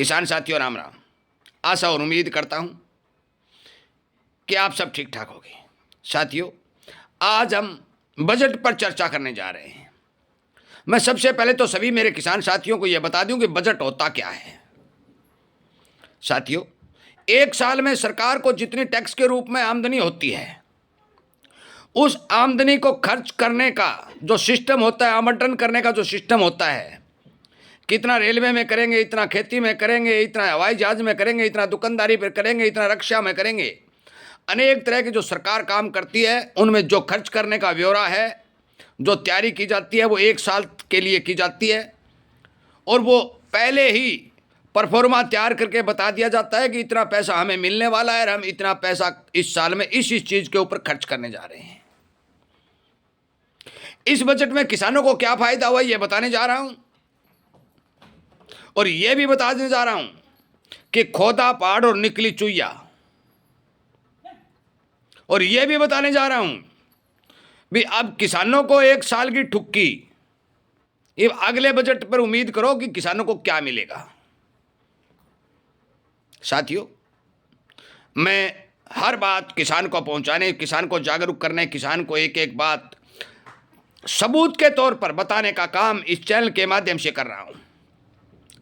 किसान साथियों राम राम। आशा और उम्मीद करता हूं कि आप सब ठीक ठाक होंगे। साथियों, आज हम बजट पर चर्चा करने जा रहे हैं। मैं सबसे पहले तो सभी मेरे किसान साथियों को यह बता दूं कि बजट होता क्या है। साथियों, एक साल में सरकार को जितनी टैक्स के रूप में आमदनी होती है, उस आमदनी को खर्च करने का जो सिस्टम होता है, आवंटन करने का जो सिस्टम होता है, कितना रेलवे में करेंगे, इतना खेती में करेंगे, इतना हवाई जहाज में करेंगे, इतना दुकानदारी पर करेंगे, इतना रक्षा में करेंगे, अनेक तरह की जो सरकार काम करती है, उनमें जो खर्च करने का ब्यौरा है, जो तैयारी की जाती है, वो एक साल के लिए की जाती है और वो पहले ही परफॉर्मा तैयार करके बता दिया जाता है कि इतना पैसा हमें मिलने वाला है और हम इतना पैसा इस साल में इस चीज़ के ऊपर खर्च करने जा रहे हैं। इस बजट में किसानों को क्या फायदा हुआ ये बताने जा रहा हूं और ये भी बताने जा रहा हूं कि खोदा पहाड़ और निकली चुईया, और ये भी बताने जा रहा हूं भी अब किसानों को एक साल की ठुक्की, ये अगले बजट पर उम्मीद करो कि किसानों को क्या मिलेगा। साथियों, मैं हर बात किसान को पहुंचाने, किसान को जागरूक करने, किसान को एक एक बात सबूत के तौर पर बताने का काम इस चैनल के माध्यम से कर रहा हूं।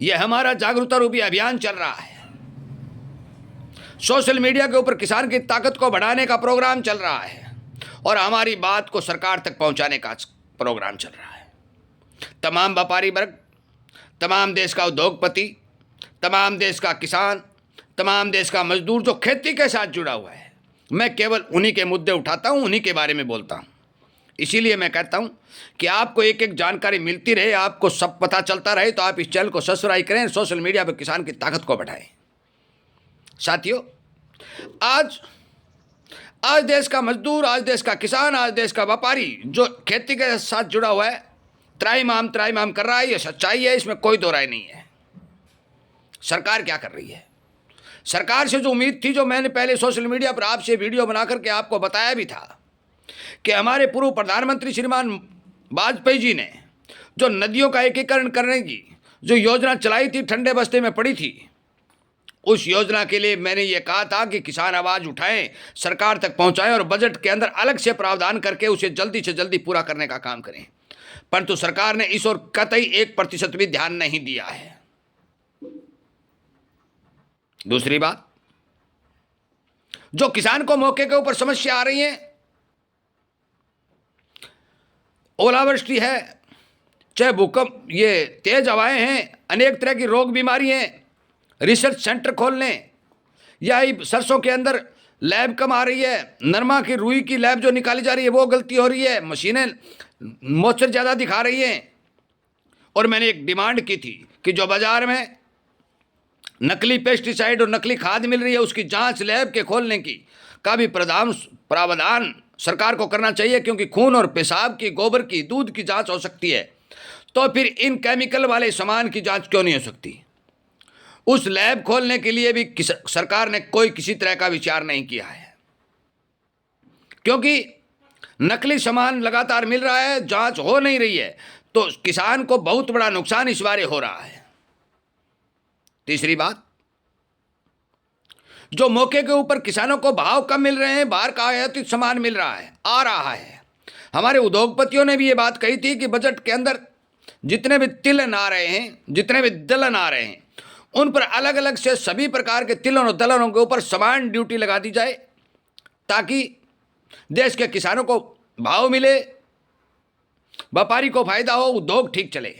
यह हमारा जागरूकता रूपी अभियान चल रहा है। सोशल मीडिया के ऊपर किसान की ताकत को बढ़ाने का प्रोग्राम चल रहा है और हमारी बात को सरकार तक पहुंचाने का प्रोग्राम चल रहा है। तमाम व्यापारी वर्ग, तमाम देश का उद्योगपति, तमाम देश का किसान, तमाम देश का मजदूर जो खेती के साथ जुड़ा हुआ है, मैं केवल उन्हीं के मुद्दे उठाता हूं, उन्हीं के बारे में बोलता हूं। इसीलिए मैं कहता हूं कि आपको एक एक जानकारी मिलती रहे, आपको सब पता चलता रहे, तो आप इस चैनल को सब्सक्राइब करें, सोशल मीडिया पर किसान की ताकत को बढ़ाएं। साथियों, आज देश का मजदूर, आज देश का किसान, आज देश का व्यापारी जो खेती के साथ जुड़ा हुआ है, त्राहिमाम कर रहा है। ये सच्चाई है, इसमें कोई दो राय नहीं है। सरकार क्या कर रही है? सरकार से जो उम्मीद थी, जो मैंने पहले सोशल मीडिया पर आपसे वीडियो बना करके आपको बताया भी था कि हमारे पूर्व प्रधानमंत्री श्रीमान वाजपेयी जी ने जो नदियों का एकीकरण करने की जो योजना चलाई थी, ठंडे बस्ते में पड़ी थी, उस योजना के लिए मैंने ये कहा था कि किसान आवाज़ उठाएं, सरकार तक पहुंचाएं और बजट के अंदर अलग से प्रावधान करके उसे जल्दी से जल्दी पूरा करने का काम करें। परंतु सरकार ने इस ओर कतई 1% भी ध्यान नहीं दिया है। दूसरी बात, जो किसान को मौके के ऊपर समस्या आ रही है, ओलावृष्टि है, चाहे भूकंप, ये तेज हवाएं हैं, अनेक तरह की रोग बीमारी हैं, रिसर्च सेंटर खोलने या सरसों के अंदर लैब कम आ रही है, नरमा की रुई की लैब जो निकाली जा रही है वो गलती हो रही है, मशीनें मॉइस्चर ज़्यादा दिखा रही हैं। और मैंने एक डिमांड की थी कि जो बाज़ार में नकली पेस्टिसाइड और नकली खाद मिल रही है, उसकी जांच लैब के खोलने की का भी प्रावधान सरकार को करना चाहिए, क्योंकि खून और पेशाब की, गोबर की, दूध की जांच हो सकती है, तो फिर इन केमिकल वाले सामान की जांच क्यों नहीं हो सकती? उस लैब खोलने के लिए भी सरकार ने कोई किसी तरह का विचार नहीं किया है, क्योंकि नकली सामान लगातार मिल रहा है, जांच हो नहीं रही है, तो किसान को बहुत बड़ा नुकसान इस बारे हो रहा है। तीसरी बात, जो मौके के ऊपर किसानों को भाव कम मिल रहे हैं, बाहर का आयातित सामान मिल रहा है, आ रहा है। हमारे उद्योगपतियों ने भी ये बात कही थी कि बजट के अंदर जितने भी तिलन आ रहे हैं, जितने भी दलहन आ रहे हैं, उन पर अलग अलग से सभी प्रकार के तिलों और दलहनों के ऊपर समान ड्यूटी लगा दी जाए, ताकि देश के किसानों को भाव मिले, व्यापारी को फायदा हो, उद्योग ठीक चले।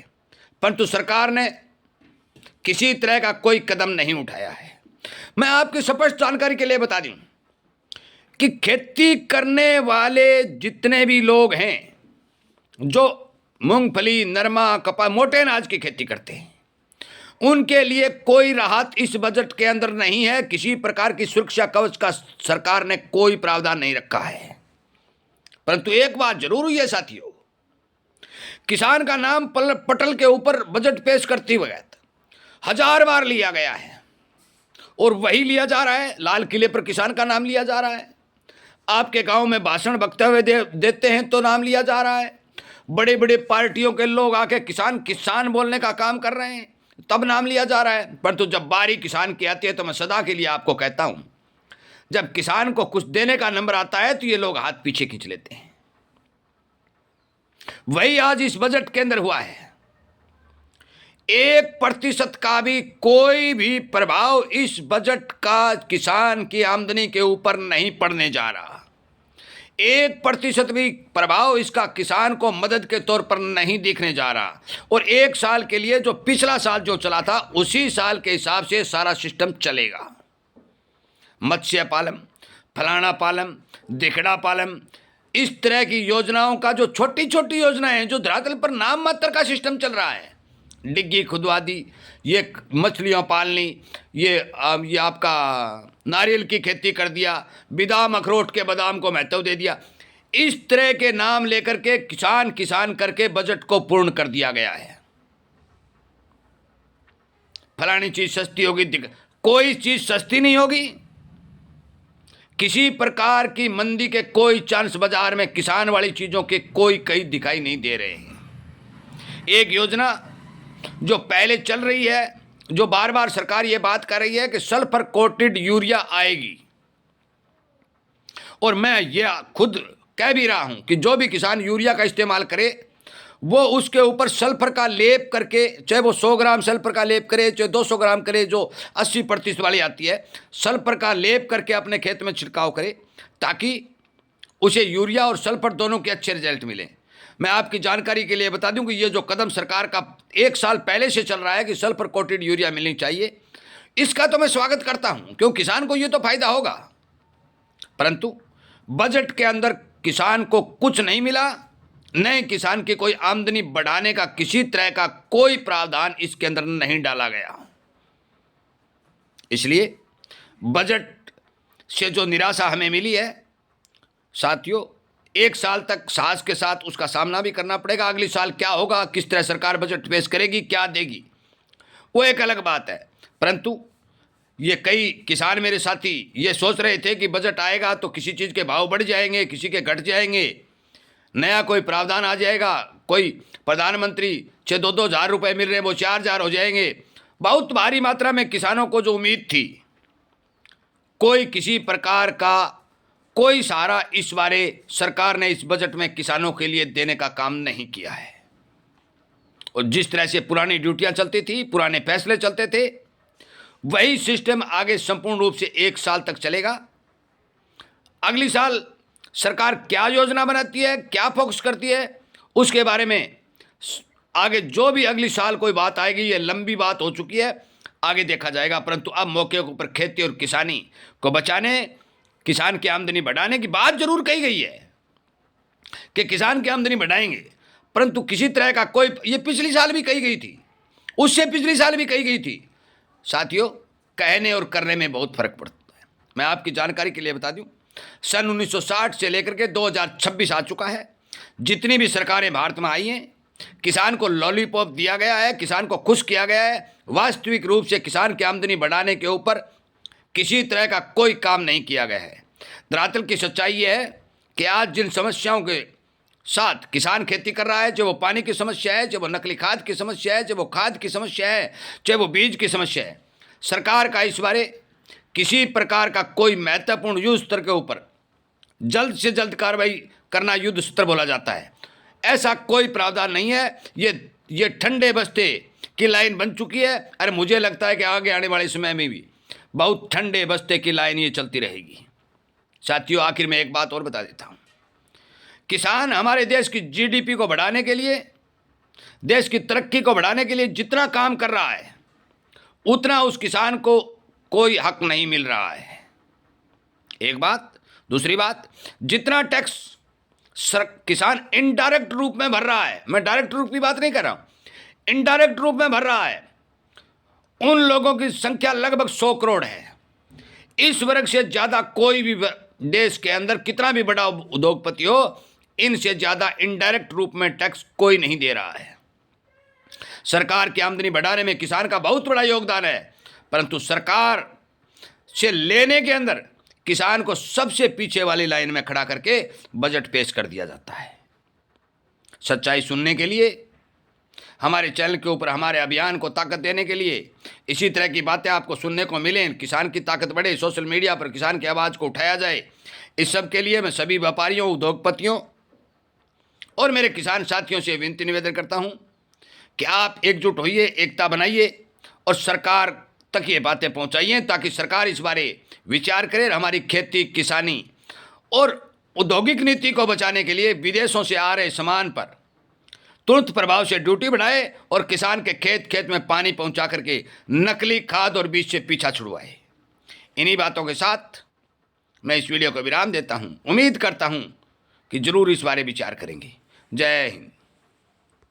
परंतु सरकार ने किसी तरह का कोई कदम नहीं उठाया है। मैं आपकी स्पष्ट जानकारी के लिए बता दूं कि खेती करने वाले जितने भी लोग हैं, जो मूंगफली, नरमा, कपास, मोटे अनाज की खेती करते हैं, उनके लिए कोई राहत इस बजट के अंदर नहीं है। किसी प्रकार की सुरक्षा कवच का सरकार ने कोई प्रावधान नहीं रखा है। परंतु एक बात जरूर हुई है साथियों, किसान का नाम पटल के ऊपर बजट पेश करते वक्त 1000 बार लिया गया है और वही लिया जा रहा है। लाल किले पर किसान का नाम लिया जा रहा है, आपके गांव में भाषण वक्तव्य देते हैं तो नाम लिया जा रहा है, बड़े बड़े पार्टियों के लोग आके किसान किसान बोलने का काम कर रहे हैं, तब नाम लिया जा रहा है। परंतु जब बारी किसान की आती है तो मैं सदा के लिए आपको कहता हूं, जब किसान को कुछ देने का नंबर आता है तो ये लोग हाथ पीछे खींच लेते हैं। वही आज इस बजट के अंदर हुआ है। 1% का भी कोई भी प्रभाव इस बजट का किसान की आमदनी के ऊपर नहीं पड़ने जा रहा। 1% भी प्रभाव इसका किसान को मदद के तौर पर नहीं दिखने जा रहा। और 1 साल के लिए जो पिछला साल जो चला था उसी साल के हिसाब से सारा सिस्टम चलेगा। मत्स्य पालन, फलाना पालन, दिखड़ा पालन, इस तरह की योजनाओं का जो छोटी छोटी योजनाएं जो धरातल पर नाम मात्र का सिस्टम चल रहा है, डिग्गी खुदवा दी, ये मछलियाँ पालनी, ये आपका नारियल की खेती कर दिया, बादाम अखरोट के बादाम को महत्व दे दिया, इस तरह के नाम लेकर के किसान किसान करके बजट को पूर्ण कर दिया गया है। फलानी चीज सस्ती होगी, कोई चीज सस्ती नहीं होगी। किसी प्रकार की मंदी के कोई चांस बाजार में किसान वाली चीजों के कोई कहीं दिखाई नहीं दे रहे हैं। एक योजना जो पहले चल रही है, जो बार बार सरकार ये बात कर रही है कि सल्फर कोटेड यूरिया आएगी, और मैं ये खुद कह भी रहा हूं कि जो भी किसान यूरिया का इस्तेमाल करे वो उसके ऊपर सल्फर का लेप करके, चाहे वो 100 ग्राम सल्फर का लेप करे, चाहे 200 ग्राम करे, जो 80% वाली आती है, सल्फर का लेप करके अपने खेत में छिड़काव करे, ताकि उसे यूरिया और सल्फर दोनों के अच्छे रिजल्ट मिले। मैं आपकी जानकारी के लिए बता दूं कि ये जो कदम सरकार का 1 साल पहले से चल रहा है कि सल्फर कोटेड यूरिया मिलनी चाहिए, इसका तो मैं स्वागत करता हूं, क्योंकि किसान को ये तो फायदा होगा। परंतु बजट के अंदर किसान को कुछ नहीं मिला, नए किसान की कोई आमदनी बढ़ाने का किसी तरह का कोई प्रावधान इसके अंदर नहीं डाला गया। इसलिए बजट से जो निराशा हमें मिली है साथियों, 1 साल तक साहस के साथ उसका सामना भी करना पड़ेगा। अगले साल क्या होगा, किस तरह सरकार बजट पेश करेगी, क्या देगी, वो एक अलग बात है। परंतु ये कई किसान मेरे साथी ये सोच रहे थे कि बजट आएगा तो किसी चीज़ के भाव बढ़ जाएंगे, किसी के घट जाएंगे, नया कोई प्रावधान आ जाएगा, कोई प्रधानमंत्री 2-2 हज़ार रुपये मिल रहे हैं वो 4 हज़ार हो जाएंगे। बहुत भारी मात्रा में किसानों को जो उम्मीद थी, कोई किसी प्रकार का कोई सहारा इस बारे सरकार ने इस बजट में किसानों के लिए देने का काम नहीं किया है। और जिस तरह से पुरानी ड्यूटियां चलती थी, पुराने फैसले चलते थे, वही सिस्टम आगे संपूर्ण रूप से 1 साल तक चलेगा। अगली साल सरकार क्या योजना बनाती है, क्या फोकस करती है, उसके बारे में आगे जो भी अगली साल कोई बात आएगी, ये लंबी बात हो चुकी है, आगे देखा जाएगा। परंतु अब मौके के ऊपर खेती और किसानी को बचाने, किसान की आमदनी बढ़ाने की बात जरूर कही गई है कि किसान की आमदनी बढ़ाएंगे, परंतु किसी तरह का कोई, ये पिछली साल भी कही गई थी, उससे पिछली साल भी कही गई थी। साथियों, कहने और करने में बहुत फर्क पड़ता है। मैं आपकी जानकारी के लिए बता दूं, सन 1960 से लेकर के 2026 आ चुका है, जितनी भी सरकारें भारत में आई हैं, किसान को लॉलीपॉप दिया गया है, किसान को खुश किया गया है। वास्तविक रूप से किसान की आमदनी बढ़ाने के ऊपर किसी तरह का कोई काम नहीं किया गया है। दरअसल की सच्चाई ये है कि आज जिन समस्याओं के साथ किसान खेती कर रहा है, चाहे वो पानी की समस्या है, चाहे वो नकली खाद की समस्या है, चाहे वो खाद की समस्या है, चाहे वो बीज की समस्या है, सरकार का इस बारे किसी प्रकार का कोई महत्वपूर्ण युद्ध स्तर के ऊपर जल्द से जल्द कार्रवाई करना युद्ध स्तर बोला जाता है, ऐसा कोई प्रावधान नहीं है। ये ठंडे बस्ते की लाइन बन चुकी है। अरे मुझे लगता है कि आगे आने वाले समय में भी बहुत ठंडे बस्ते की लाइन ये चलती रहेगी। साथियों, आखिर में एक बात और बता देता हूँ, किसान हमारे देश की जीडीपी को बढ़ाने के लिए, देश की तरक्की को बढ़ाने के लिए जितना काम कर रहा है, उतना उस किसान को कोई हक नहीं मिल रहा है। एक बात। दूसरी बात, जितना टैक्स किसान इनडायरेक्ट रूप में भर रहा है, मैं डायरेक्ट रूप की बात नहीं कर रहा हूं, इनडायरेक्ट रूप में भर रहा है, उन लोगों की संख्या लगभग 100 करोड़ है। इस वर्ग से ज्यादा कोई भी देश के अंदर कितना भी बड़ा उद्योगपति हो, इनसे ज्यादा इनडायरेक्ट रूप में टैक्स कोई नहीं दे रहा है। सरकार की आमदनी बढ़ाने में किसान का बहुत बड़ा योगदान है, परंतु सरकार से लेने के अंदर किसान को सबसे पीछे वाली लाइन में खड़ा करके बजट पेश कर दिया जाता है। सच्चाई सुनने के लिए हमारे चैनल के ऊपर हमारे अभियान को ताकत देने के लिए, इसी तरह की बातें आपको सुनने को मिलें, किसान की ताकत बढ़े, सोशल मीडिया पर किसान की आवाज़ को उठाया जाए, इस सब के लिए मैं सभी व्यापारियों, उद्योगपतियों और मेरे किसान साथियों से विनती निवेदन करता हूं कि आप एकजुट होइए, एकता बनाइए और सरकार तक ये बातें पहुंचाइए ताकि सरकार इस बारे विचार करे। हमारी खेती, किसानी और औद्योगिक नीति को बचाने के लिए विदेशों से आ रहे सामान पर तुरंत प्रभाव से ड्यूटी बढ़ाए और किसान के खेत खेत में पानी पहुंचा करके नकली खाद और बीज से पीछा छुड़वाए। इन्हीं बातों के साथ मैं इस वीडियो को विराम देता हूं। उम्मीद करता हूं कि जरूर इस बारे विचार करेंगे। जय हिंद।